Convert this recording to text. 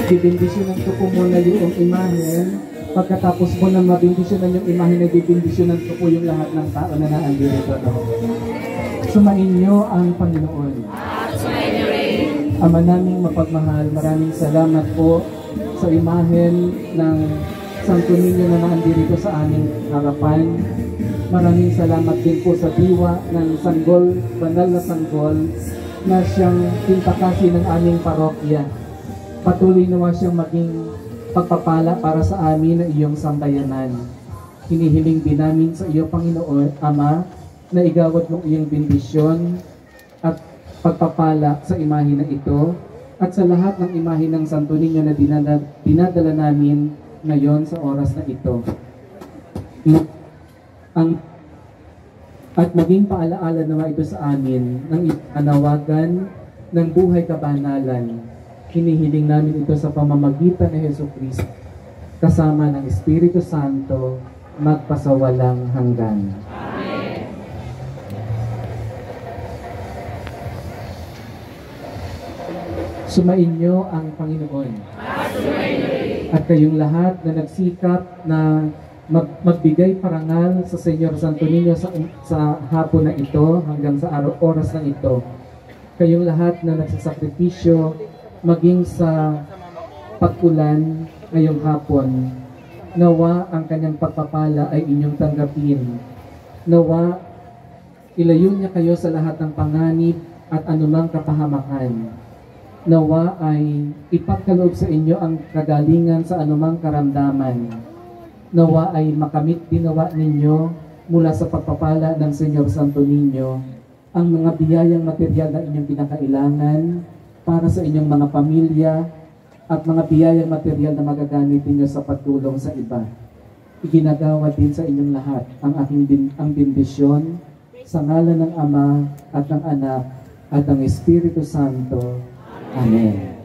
Bibindisyonan ko po muna yung imahe. Pagkatapos po na mabindisyonan yung imahe, nabibindisyonan ko po yung lahat ng tao na naandito. Sumain niyo ang Panginoon. Ama naming mapagmahal, maraming salamat po sa imahen ng Santo Niño na naandito sa aming harapan. Maraming salamat din po sa diwa ng sanggol, banal na sanggol, na siyang pintakasi ng aming parokya. Patuloy nawa siyang maging pagpapala para sa amin na iyong sambayanan. Hinihiling din namin sa iyo, Panginoon, Ama, na igawad mong iyong bendisyon at pagpapala sa imahe na ito at sa lahat ng imahe ng Santo Niño na dinadala namin ngayon sa oras na ito. At maging paalaala naman ito sa amin ng ipanawagan ng buhay kabanalan. Hinihiling namin ito sa pamamagitan ni Jesucristo kasama ng Espiritu Santo magpasawalang hanggan. Amen. Sumainyo ang Panginoon. At kayong lahat na nagsikap na magbigay parangal sa Senyor Santo Niño sa hapon na ito hanggang sa oras na ito. Kayong lahat na nagsasakripisyo maging sa pag-ulan ngayong hapon, nawa ang kanyang pagpapala ay inyong tanggapin. Nawa ilayo niya kayo sa lahat ng panganib at anumang kapahamakan. Nawa ay ipagkaloob sa inyo ang kagalingan sa anumang karamdaman. Nawa ay makamit dinawa ninyo mula sa pagpapala ng Senyor Santo Niño ang mga biyayang material na inyong pinakailangan para sa inyong mga pamilya at mga biyayang material na magagamit ninyo sa pagtulong sa iba. Iginagawa din sa inyong lahat ang bendisyon sa ngalan ng Ama at ng Anak at ng Espiritu Santo. Amen.